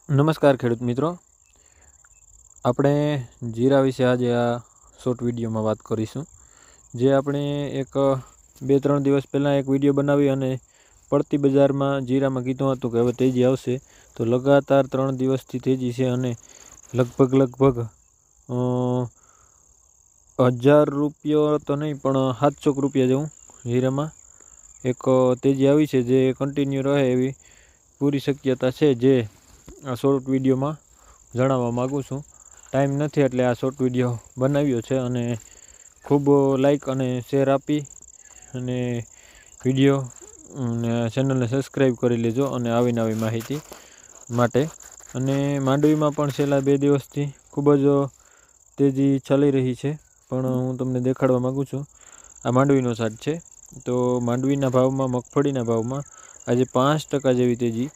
નમસ્કાર ખેડૂત મિત્રો, આપણે જીરા વિશે આજે આ શોર્ટ વિડીયોમાં વાત કરીશું. જે આપણે એક 2-3 દિવસ પહેલાં એક વિડીયો બનાવી અને પડતી બજારમાં જીરામાં કીધું હતું કે હવે તેજી આવશે, તો લગાતાર 3 દિવસથી તેજી છે અને લગભગ 1000 રૂપિયા તો નહીં પણ 700 રૂપિયા જેવું જીરામાં એક તેજી આવી છે, જે કન્ટિન્યુ રહે એવી પૂરી શક્યતા છે, જે આ શોર્ટ વિડીયોમાં જણાવવા માગું છું. ટાઈમ નથી એટલે આ શોર્ટ વિડીયો બનાવ્યો છે અને ખૂબ લાઈક અને શેર આપી અને વિડીયો અને ચેનલને સબસ્ક્રાઈબ કરી લેજો અને આવી નવી માહિતી માટે. અને માંડવીમાં પણ છેલ્લા 2 દિવસથી ખૂબ જ તેજી ચાલી રહી છે, પણ હું તમને દેખાડવા માગું છું. આ માંડવીનો સાટ છે, તો માંડવીના ભાવમાં, મગફળીના ભાવમાં આજે 5% જેવી તેજી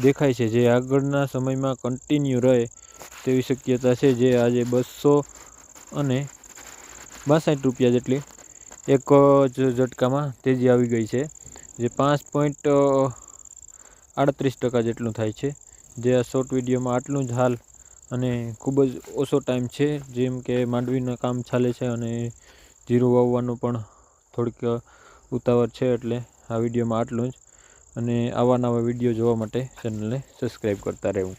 દેખાય છે, જે આગળના સમયમાં કન્ટિન્યુ રહે તેવી શક્યતા છે. જે આજે 262 રૂપિયા જેટલી એક જ ઝટકામાં તેજી આવી ગઈ છે, જે 5.38% જેટલું થાય છે. જે આ શોર્ટ વિડીયોમાં આટલું જ હાલ, અને ખૂબ જ ઓછો ટાઈમ છે, જેમ કે માંડવીનું કામ ચાલે છે અને જીરું વાવવાનું પણ થોડીક ઉતાવળ છે, એટલે આ વિડીયોમાં આટલું જ. અને આવા નવા વિડીયો જોવા માટે ચેનલને સબસ્ક્રાઈબ કરતા રહેવું.